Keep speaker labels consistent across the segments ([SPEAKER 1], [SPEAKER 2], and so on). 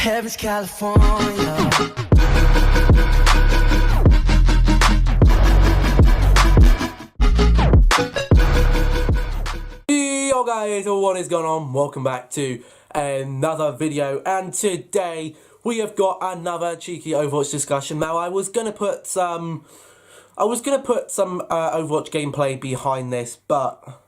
[SPEAKER 1] Heaven's California.
[SPEAKER 2] Yo guys, what is going on? Welcome back to another video, and today we have got another cheeky Overwatch discussion. Now I was gonna put some Overwatch gameplay behind this, but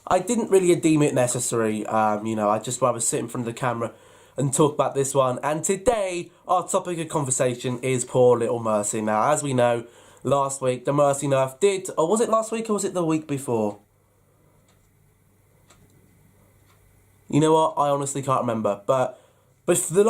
[SPEAKER 2] I didn't really deem it necessary. You know, I just rather sit in front of the camera and talk about this one. And today, our topic of conversation is poor little Mercy. Now, as we know, last week, the Mercy nerf did... Or was it last week or was it the week before? You know what? I honestly can't remember. But before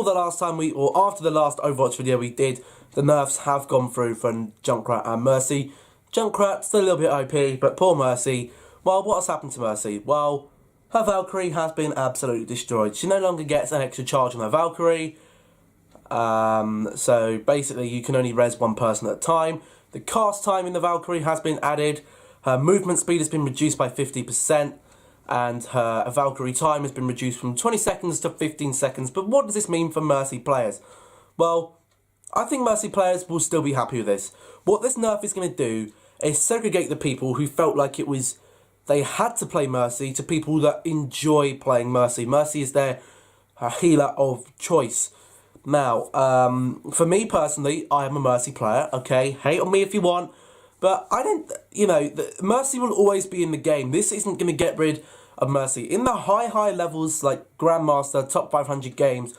[SPEAKER 2] the last time or after the last Overwatch video we did, the nerfs have gone through from Junkrat and Mercy. Junkrat's still a little bit OP, but poor Mercy. Well, what has happened to Mercy? Well, her Valkyrie has been absolutely destroyed. She no longer gets an extra charge on her Valkyrie. So basically you can only res one person at a time. The cast time in the Valkyrie has been added. Her movement speed has been reduced by 50%. And her Valkyrie time has been reduced from 20 seconds to 15 seconds. But what does this mean for Mercy players? Well, I think Mercy players will still be happy with this. What this nerf is going to do is segregate the people who felt like it was... they had to play Mercy to people that enjoy playing Mercy. Mercy is their healer of choice. Now, for me personally, I am a Mercy player, okay? Hate on me if you want. But I don't, you know, Mercy will always be in the game. This isn't going to get rid of Mercy. In the high levels, like Grandmaster, top 500 games,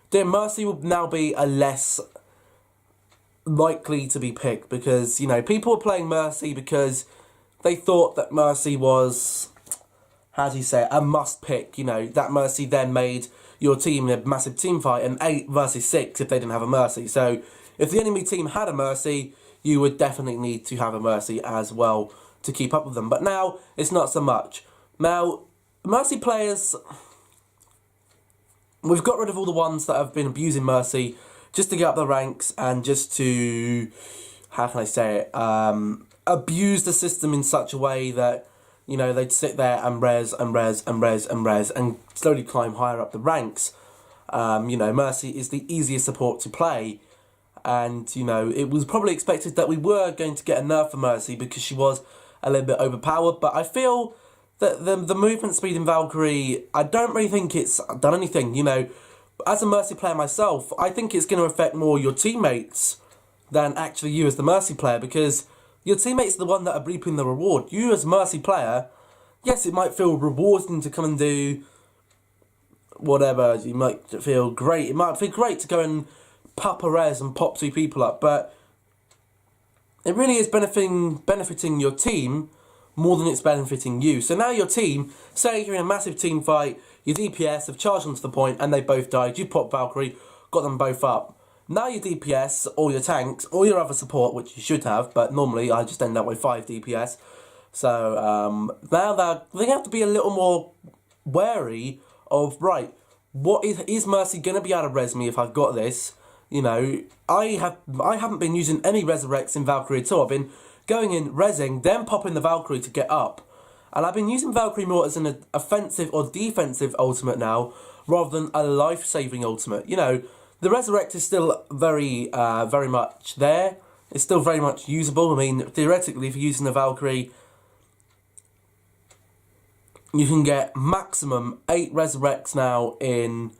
[SPEAKER 2] then Mercy will now be a less likely to be picked. Because, you know, people are playing Mercy because they thought that Mercy was, how do you say it, a must pick. You know, that Mercy then made your team in a massive team fight, an 8 versus 6 if they didn't have a Mercy. So, if the enemy team had a Mercy, you would definitely need to have a Mercy as well to keep up with them. But now, it's not so much. Now, Mercy players, we've got rid of all the ones that have been abusing Mercy just to get up the ranks and just to, how can I say it, abuse the system in such a way that, you know, they'd sit there and res and slowly climb higher up the ranks. You know, Mercy is the easiest support to play. And, you know, it was probably expected that we were going to get a nerf for Mercy because she was a little bit overpowered. But I feel that the movement speed in Valkyrie, I don't really think it's done anything. You know, as a Mercy player myself, I think it's going to affect more your teammates than actually you as the Mercy player. Because your teammates are the one that are reaping the reward. You as a Mercy player, yes, it might feel rewarding to come and do whatever. You might feel great. It might feel great to go and pop a res and pop 2 people up, but it really is benefiting your team more than it's benefiting you. So now your team, say you're in a massive team fight, your DPS have charged onto the point and they both died, you pop Valkyrie, got them both up. Now your DPS, or your tanks, or your other support, which you should have, but normally I just end up with 5 DPS. So now they have to be a little more wary of, right, what is Mercy going to be able to res me if I've got this? You know, I haven't been using any resurrects in Valkyrie at all. I've been going in, resing, then popping the Valkyrie to get up. And I've been using Valkyrie more as an offensive or defensive ultimate now, rather than a life-saving ultimate. You know, the resurrect is still very much there. It's still very much usable. I mean, theoretically, if you're using the Valkyrie, you can get maximum 8 resurrects now in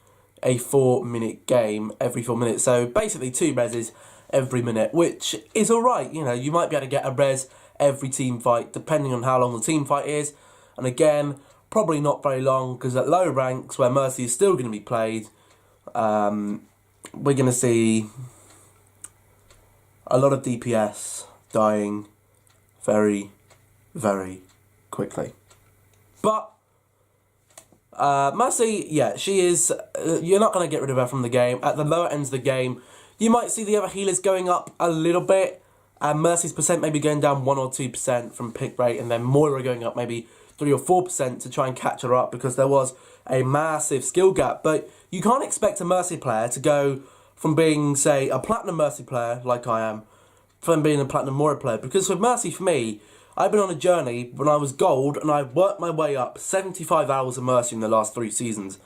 [SPEAKER 2] a 4-minute game every 4 minutes. So basically 2 reses every minute, which is alright. You know, you might be able to get a res every team fight depending on how long the team fight is. And again, probably not very long, because at low ranks where Mercy is still going to be played, we're going to see a lot of DPS dying very, very quickly. But Mercy, yeah, she is, you're not going to get rid of her from the game. At the lower ends of the game, you might see the other healers going up a little bit, and Mercy's percent maybe going down 1 or 2% from pick rate, and then Moira going up maybe 3 or 4% to try and catch her up, because there was a massive skill gap. But you can't expect a Mercy player to go from being, say, a Platinum Mercy player, like I am, from being a Platinum Moira player, because with Mercy, for me, I've been on a journey when I was gold, and I worked my way up 75 hours of Mercy in the last 3 seasons.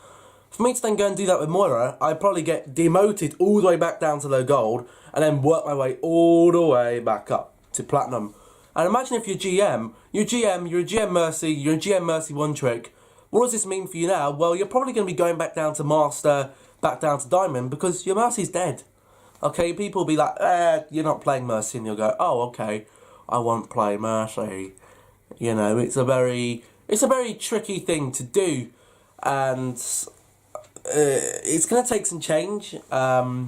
[SPEAKER 2] For me to then go and do that with Moira, I'd probably get demoted all the way back down to low gold, and then work my way all the way back up to platinum. And imagine if you're a GM Mercy, you're a GM Mercy one trick. What does this mean for you now? Well, you're probably going to be going back down to Master, back down to Diamond, because your Mercy's dead. Okay, people will be like, you're not playing Mercy, and you'll go, oh, okay, I won't play Mercy. You know, it's a very tricky thing to do, and it's going to take some change, but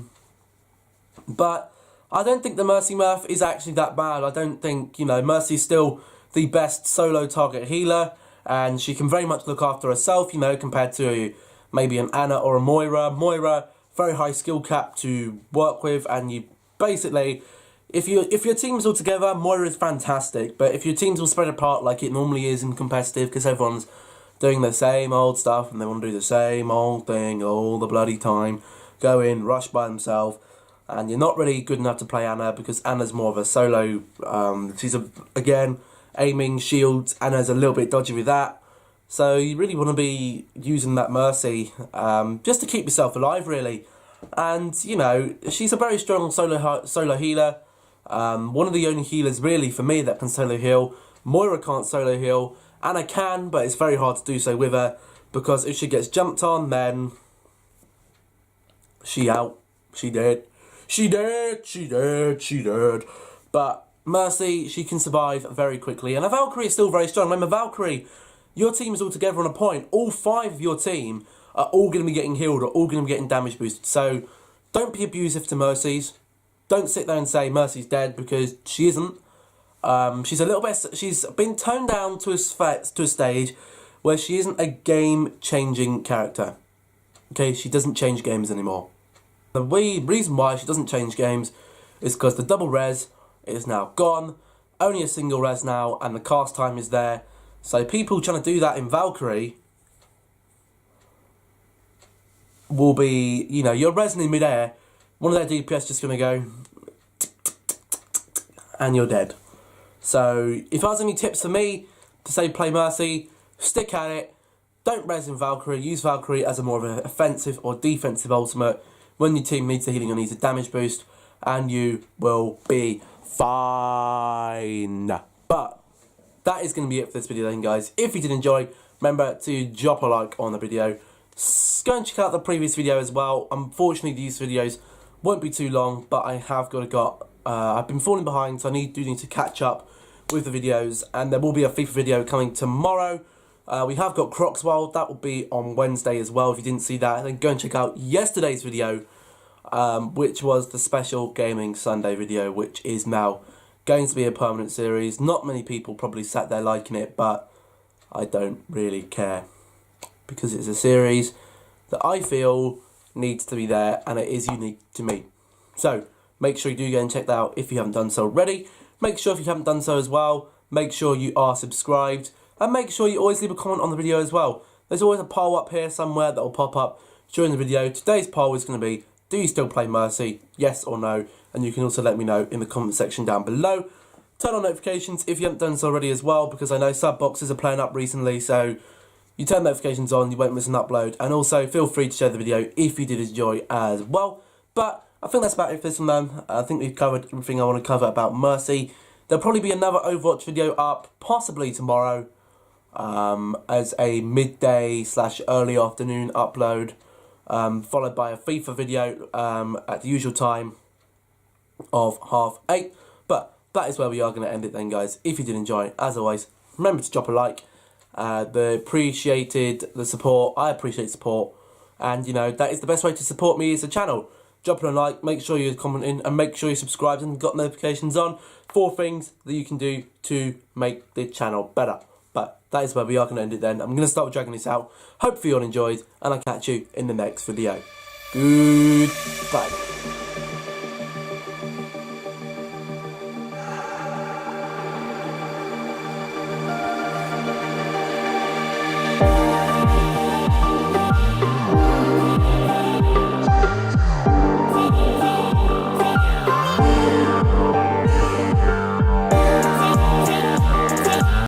[SPEAKER 2] I don't think the Mercy Murph is actually that bad. I don't think, you know, Mercy's still the best solo target healer, and she can very much look after herself, you know, compared to maybe an Anna or a Moira. Moira, very high skill cap to work with, and you basically, if your team's all together, Moira is fantastic, but if your team's all spread apart like it normally is in competitive, because everyone's doing the same old stuff, and they want to do the same old thing all the bloody time, go in, rush by themselves, and you're not really good enough to play Anna, because Anna's more of a solo, she's, again, aiming, shields, Anna's a little bit dodgy with that, so you really want to be using that Mercy, just to keep yourself alive, really, and, you know, she's a very strong solo healer, one of the only healers, really, for me, that can solo heal. Moira can't solo heal, Anna can, but it's very hard to do so with her, because if she gets jumped on, then she out, she dead. She dead. But Mercy, she can survive very quickly. And a Valkyrie is still very strong. Remember, Valkyrie, your team is all together on a point. All 5 of your team are all going to be getting healed or all going to be getting damage boosted. So don't be abusive to Mercy's. Don't sit there and say Mercy's dead, because she isn't. She's a little bit. She's been toned down to a stage where she isn't a game-changing character. Okay, she doesn't change games anymore. The reason why she doesn't change games is because the double res is now gone, only a single res now, and the cast time is there. So people trying to do that in Valkyrie will be, you know, you're resing in midair, one of their DPS just going to go, and you're dead. So if there's any tips for me to say play Mercy, stick at it, don't res in Valkyrie, use Valkyrie as a more of an offensive or defensive ultimate when your team needs a healing or needs a damage boost, and you will be fine. But that is going to be it for this video then, guys. If you did enjoy, remember to drop a like on the video. Go and check out the previous video as well. Unfortunately, these videos won't be too long, but I have I've been falling behind, so I do need to catch up with the videos, and there will be a FIFA video coming tomorrow. We have got Crocswild, that will be on Wednesday as well. If you didn't see that, then go and check out yesterday's video, which was the special Gaming Sunday video, which is now going to be a permanent series. Not many people probably sat there liking it, but I don't really care, because it's a series that I feel needs to be there, and it is unique to me. So make sure you do go and check that out if you haven't done so already. Make sure if you haven't done so as well, make sure you are subscribed, and make sure you always leave a comment on the video as well. There's always a poll up here somewhere that will pop up during the video. Today's poll is going to be, do you still play Mercy? Yes or no? And you can also let me know in the comment section down below. Turn on notifications if you haven't done so already as well, because I know sub boxes are playing up recently, so you turn notifications on, you won't miss an upload. And also feel free to share the video if you did enjoy as well. But I think that's about it for this one, man. I think we've covered everything I want to cover about Mercy. There'll probably be another Overwatch video up, possibly tomorrow, as a midday / early afternoon upload, followed by a FIFA video at the usual time of 8:30. But that is where we are going to end it then, guys. If you did enjoy, as always, remember to drop a like. Appreciated the support. I appreciate support, and you know that is the best way to support me as a channel. Drop a like, make sure you're commenting, and make sure you're subscribed and got notifications on. 4 things that you can do to make the channel better. But that is where we are going to end it then. I'm going to start dragging this out. Hopefully you all enjoyed, and I'll catch you in the next video. Goodbye.